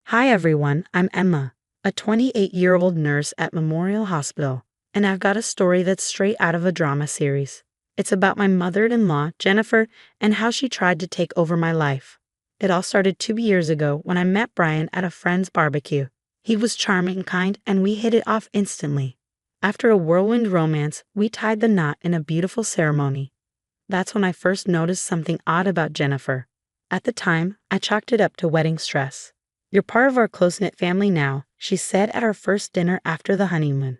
Hi everyone, I'm Emma, a 28-year-old nurse at Memorial Hospital, and I've got a story that's straight out of a drama series. It's about my mother-in-law, Jennifer, and how she tried to take over my life. It all started 2 years ago when I met Brian at a friend's barbecue. He was charming, kind, and we hit it off instantly. After a whirlwind romance, we tied the knot in a beautiful ceremony. That's when I first noticed something odd about Jennifer. At the time, I chalked it up to wedding stress. "You're part of our close-knit family now," she said at our first dinner after the honeymoon.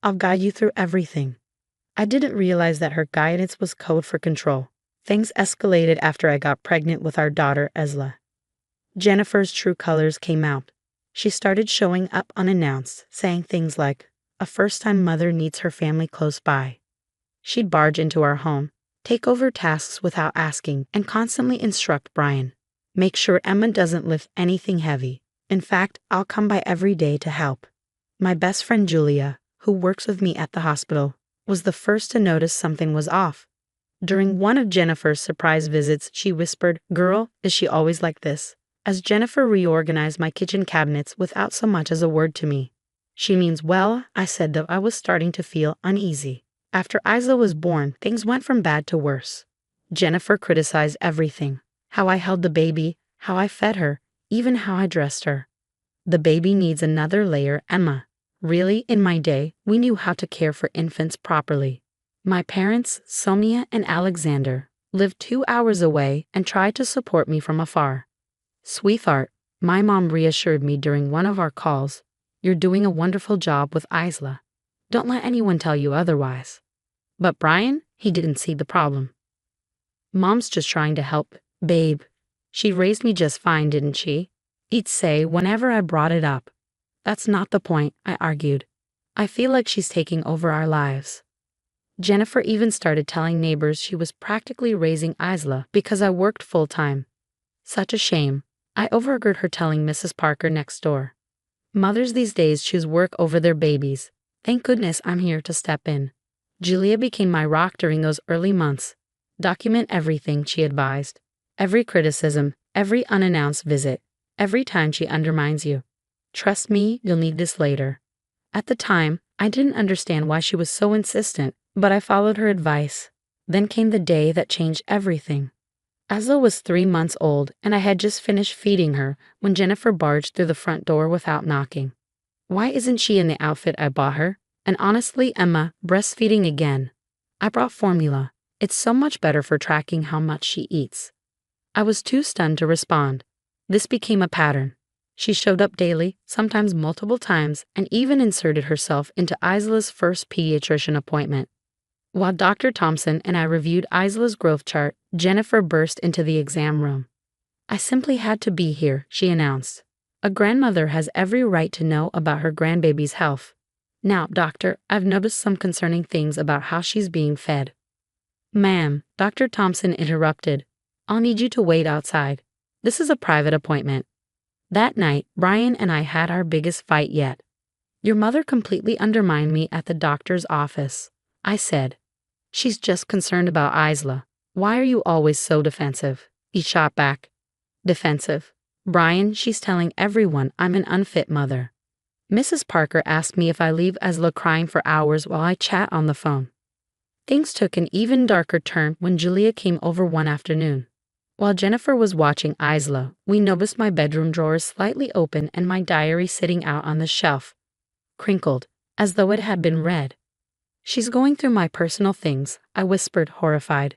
"I'll guide you through everything." I didn't realize that her guidance was code for control. Things escalated after I got pregnant with our daughter, Esla. Jennifer's true colors came out. She started showing up unannounced, saying things like, "A first-time mother needs her family close by." She'd barge into our home, take over tasks without asking, and constantly instruct Brian. "Make sure Emma doesn't lift anything heavy. In fact, I'll come by every day to help." My best friend Julia, who works with me at the hospital, was the first to notice something was off. During one of Jennifer's surprise visits, she whispered, "Girl, is she always like this?" as Jennifer reorganized my kitchen cabinets without so much as a word to me. "She means well," I said, though I was starting to feel uneasy. After Isla was born, things went from bad to worse. Jennifer criticized everything: how I held the baby, how I fed her, even how I dressed her. "The baby needs another layer, Emma." Really, in my day, we knew how to care for infants properly. My parents, Sonia and Alexander, lived 2 hours away and tried to support me from afar. "Sweetheart," my mom reassured me during one of our calls, "you're doing a wonderful job with Isla. Don't let anyone tell you otherwise." But Brian, he didn't see the problem. "Mom's just trying to help, babe. She raised me just fine, didn't she?" he'd say whenever I brought it up. "That's not the point," I argued. "I feel like she's taking over our lives." Jennifer even started telling neighbors she was practically raising Isla because I worked full-time. Such a shame. I overheard her telling Mrs. Parker next door. "Mothers these days choose work over their babies. Thank goodness I'm here to step in." Julia became my rock during those early months. "Document everything," she advised. "Every criticism, every unannounced visit, every time she undermines you. Trust me, you'll need this later." At the time, I didn't understand why she was so insistent, but I followed her advice. Then came the day that changed everything. Asla was 3 months old, and I had just finished feeding her when Jennifer barged through the front door without knocking. Why isn't she in the outfit I bought her? And honestly, Emma, breastfeeding again. I brought formula. It's so much better for tracking how much she eats. I was too stunned to respond. This became a pattern. She showed up daily, sometimes multiple times, and even inserted herself into Isla's first pediatrician appointment. While Dr. Thompson and I reviewed Isla's growth chart, Jennifer burst into the exam room. "I simply had to be here," she announced. "A grandmother has every right to know about her grandbaby's health. Now, doctor, I've noticed some concerning things about how she's being fed." "Ma'am," Dr. Thompson interrupted, "I'll need you to wait outside. This is a private appointment." That night, Brian and I had our biggest fight yet. "Your mother completely undermined me at the doctor's office," I said. "She's just concerned about Isla. Why are you always so defensive?" He shot back. "Defensive? Brian, she's telling everyone I'm an unfit mother. Mrs. Parker asked me if I leave Isla crying for hours while I chat on the phone." Things took an even darker turn when Julia came over one afternoon. While Jennifer was watching Isla, we noticed my bedroom drawers slightly open and my diary sitting out on the shelf, crinkled, as though it had been read. "She's going through my personal things," I whispered, horrified.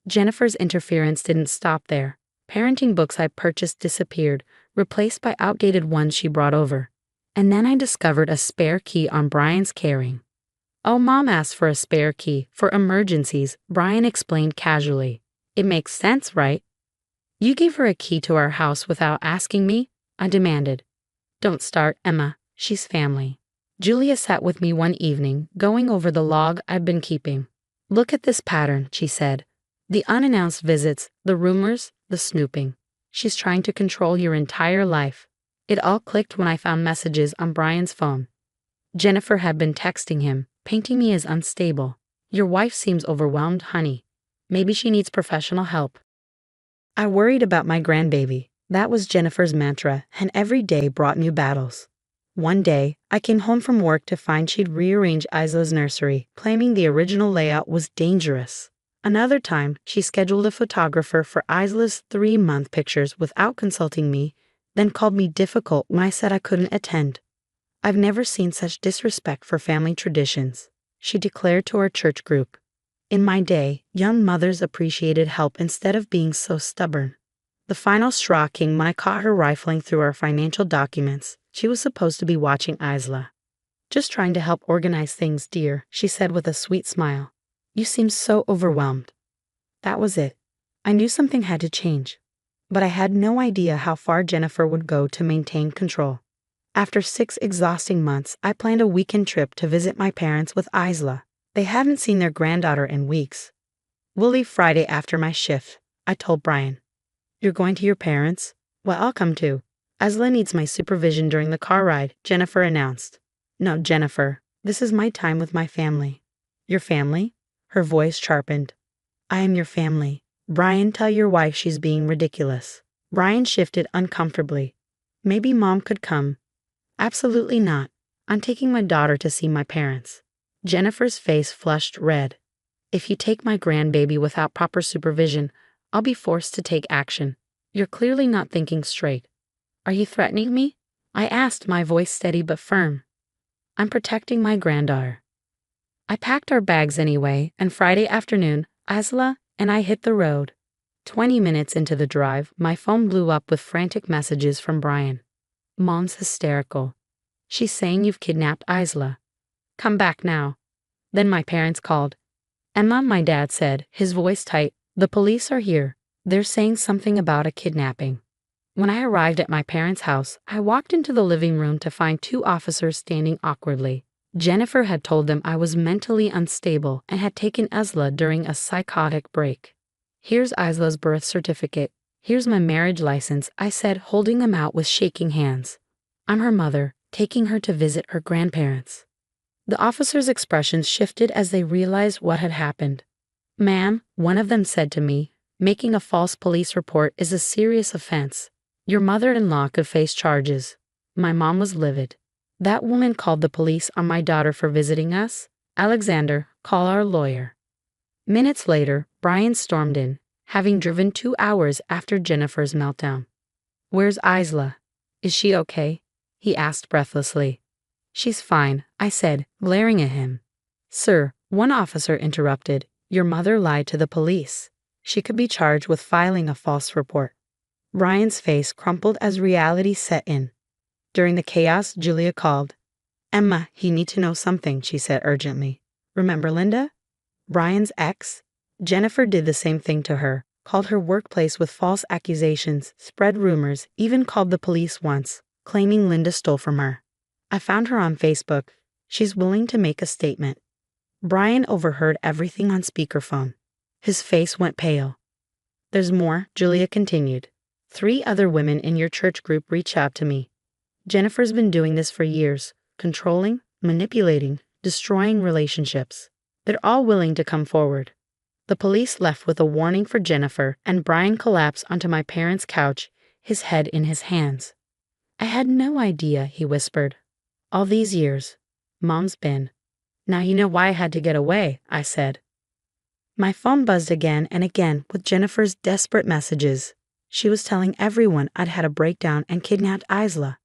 Jennifer's interference didn't stop there. Parenting books I purchased disappeared, replaced by outdated ones she brought over. And then I discovered a spare key on Brian's carrying. "Oh, Mom asked for a spare key for emergencies," Brian explained casually. "It makes sense, right?" "You gave her a key to our house without asking me?" I demanded. "Don't start, Emma. She's family." Julia sat with me one evening, going over the log I'd been keeping. "Look at this pattern," she said. "The unannounced visits, the rumors, the snooping. She's trying to control your entire life." It all clicked when I found messages on Brian's phone. Jennifer had been texting him, painting me as unstable. "Your wife seems overwhelmed, honey. Maybe she needs professional help." I worried about my grandbaby. That was Jennifer's mantra, and every day brought new battles. One day, I came home from work to find she'd rearranged Isla's nursery, claiming the original layout was dangerous. Another time, she scheduled a photographer for Isla's 3-month pictures without consulting me, then called me difficult when I said I couldn't attend. I've never seen such disrespect for family traditions, she declared to our church group. In my day, young mothers appreciated help instead of being so stubborn. The final straw came when I caught her rifling through our financial documents. She was supposed to be watching Isla. "Just trying to help organize things, dear," she said with a sweet smile. "You seem so overwhelmed." That was it. I knew something had to change, but I had no idea how far Jennifer would go to maintain control. After 6 exhausting months, I planned a weekend trip to visit my parents with Isla. They haven't seen their granddaughter in weeks. "We'll leave Friday after my shift," I told Brian. "You're going to your parents?" "Well, I'll come too. Isla needs my supervision during the car ride," Jennifer announced. "No, Jennifer, this is my time with my family." "Your family?" Her voice sharpened. "I am your family. Brian, tell your wife she's being ridiculous." Brian shifted uncomfortably. "Maybe Mom could come." "Absolutely not. I'm taking my daughter to see my parents." Jennifer's face flushed red. "If you take my grandbaby without proper supervision, I'll be forced to take action. You're clearly not thinking straight." "Are you threatening me?" I asked, my voice steady but firm. "I'm protecting my granddaughter." I packed our bags anyway, and Friday afternoon, Isla and I hit the road. 20 minutes into the drive, my phone blew up with frantic messages from Brian. "Mom's hysterical. She's saying you've kidnapped Isla. Come back now." Then my parents called. "Emma," my dad said, his voice tight, "the police are here. They're saying something about a kidnapping." When I arrived at my parents' house, I walked into the living room to find 2 officers standing awkwardly. Jennifer had told them I was mentally unstable and had taken Isla during a psychotic break. "Here's Isla's birth certificate. Here's my marriage license," I said, holding them out with shaking hands. "I'm her mother, taking her to visit her grandparents." The officers' expressions shifted as they realized what had happened. "Ma'am," one of them said to me, "making a false police report is a serious offense. Your mother-in-law could face charges." My mom was livid. "That woman called the police on my daughter for visiting us. Alexander, call our lawyer." Minutes later, Brian stormed in, having driven 2 hours after Jennifer's meltdown. "Where's Isla? Is she okay?" he asked breathlessly. "She's fine," I said, glaring at him. "Sir," one officer interrupted, "your mother lied to the police. She could be charged with filing a false report." Brian's face crumpled as reality set in. During the chaos, Julia called. "Emma, you need to know something," she said urgently. "Remember Linda? Brian's ex?" Jennifer did the same thing to her, called her workplace with false accusations, spread rumors, even called the police once, claiming Linda stole from her. "I found her on Facebook. She's willing to make a statement." Brian overheard everything on speakerphone. His face went pale. "There's more," Julia continued. "3 other women in your church group reached out to me. Jennifer's been doing this for years, controlling, manipulating, destroying relationships. They're all willing to come forward." The police left with a warning for Jennifer, and Brian collapsed onto my parents' couch, his head in his hands. "I had no idea," he whispered. "All these years, Mom's been. Now you know why I had to get away," I said. My phone buzzed again and again with Jennifer's desperate messages. She was telling everyone I'd had a breakdown and kidnapped Isla.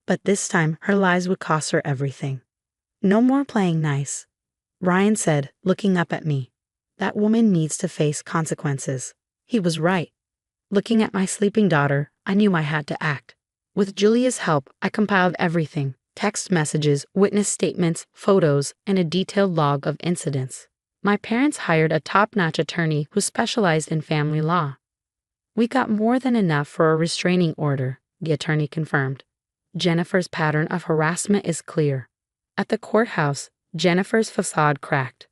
But this time, her lies would cost her everything. "No more playing nice," Brian said, looking up at me. "That woman needs to face consequences." He was right. Looking at my sleeping daughter, I knew I had to act. With Julia's help, I compiled everything: text messages, witness statements, photos, and a detailed log of incidents. My parents hired a top-notch attorney who specialized in family law. "We got more than enough for a restraining order," the attorney confirmed. "Jennifer's pattern of harassment is clear." At the courthouse, Jennifer's facade cracked.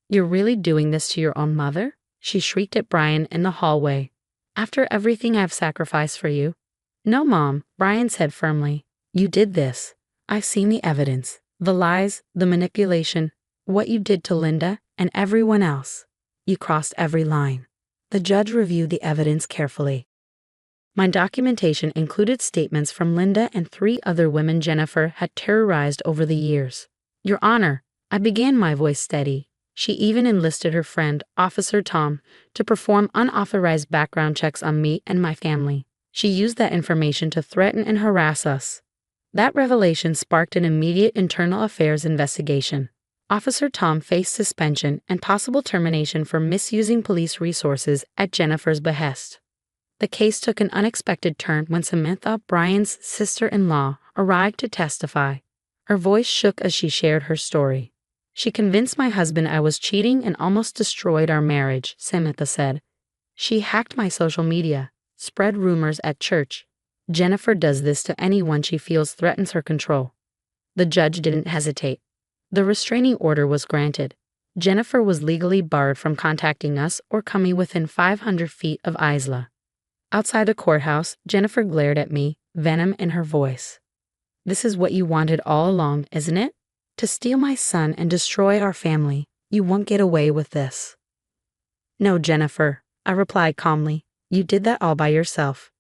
"You're really doing this to your own mother?" she shrieked at Brian in the hallway. "After everything I've sacrificed for you?" "No, Mom," Brian said firmly. "You did this. I've seen the evidence, the lies, the manipulation, what you did to Linda and everyone else. You crossed every line." The judge reviewed the evidence carefully. My documentation included statements from Linda and 3 other women Jennifer had terrorized over the years. Your Honor, I began, my voice steady. She even enlisted her friend, Officer Tom, to perform unauthorized background checks on me and my family. She used that information to threaten and harass us. That revelation sparked an immediate internal affairs investigation. Officer Tom faced suspension and possible termination for misusing police resources at Jennifer's behest. The case took an unexpected turn when Samantha, Brian's sister-in-law, arrived to testify. Her voice shook as she shared her story. She convinced my husband I was cheating and almost destroyed our marriage, Samantha said. She hacked my social media, spread rumors at church. Jennifer does this to anyone she feels threatens her control. The judge didn't hesitate. The restraining order was granted. Jennifer was legally barred from contacting us or coming within 500 feet of Isla. Outside the courthouse, Jennifer glared at me, venom in her voice. This is what you wanted all along, isn't it? To steal my son and destroy our family. You won't get away with this. No, Jennifer, I replied calmly. You did that all by yourself.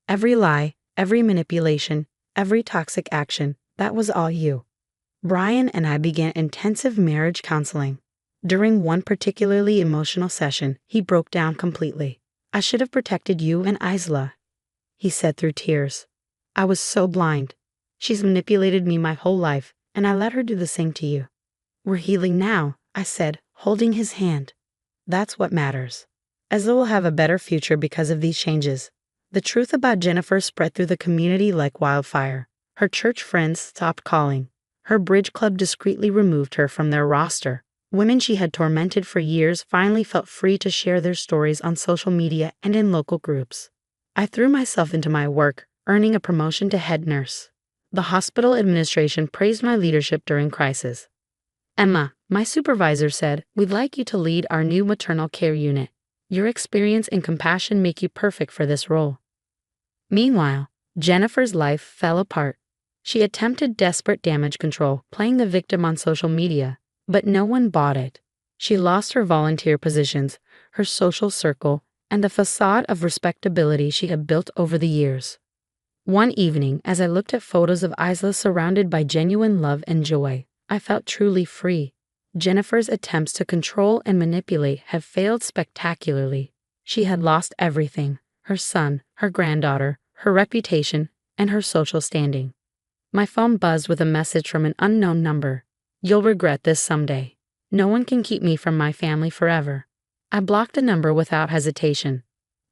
Every lie, every manipulation, every toxic action, that was all you. Brian and I began intensive marriage counseling. During one particularly emotional session, he broke down completely. I should have protected you and Isla, he said through tears. I was so blind. She's manipulated me my whole life, and I let her do the same to you. We're healing now, I said, holding his hand. That's what matters. Isla will have a better future because of these changes. The truth about Jennifer spread through the community like wildfire. Her church friends stopped calling. Her bridge club discreetly removed her from their roster. Women she had tormented for years finally felt free to share their stories on social media and in local groups. I threw myself into my work, earning a promotion to head nurse. The hospital administration praised my leadership during crisis. Emma, my supervisor, said, "We'd like you to lead our new maternal care unit. Your experience and compassion make you perfect for this role." Meanwhile, Jennifer's life fell apart. She attempted desperate damage control, playing the victim on social media, but no one bought it. She lost her volunteer positions, her social circle, and the facade of respectability she had built over the years. One evening, as I looked at photos of Isla surrounded by genuine love and joy, I felt truly free. Jennifer's attempts to control and manipulate had failed spectacularly. She had lost everything: her son, her granddaughter, her reputation, and her social standing. My phone buzzed with a message from an unknown number. "You'll regret this someday. No one can keep me from my family forever." I blocked the number without hesitation.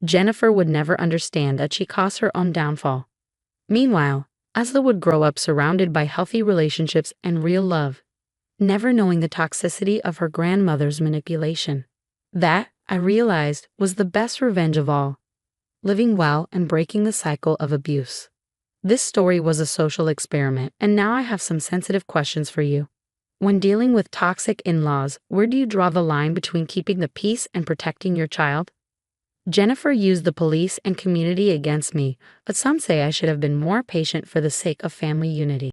Jennifer would never understand that she caused her own downfall. Meanwhile, Isla would grow up surrounded by healthy relationships and real love, never knowing the toxicity of her grandmother's manipulation. That, I realized, was the best revenge of all: living well and breaking the cycle of abuse. This story was a social experiment, and now I have some sensitive questions for you. When dealing with toxic in-laws, where do you draw the line between keeping the peace and protecting your child? Jennifer used the police and community against me, but some say I should have been more patient for the sake of family unity.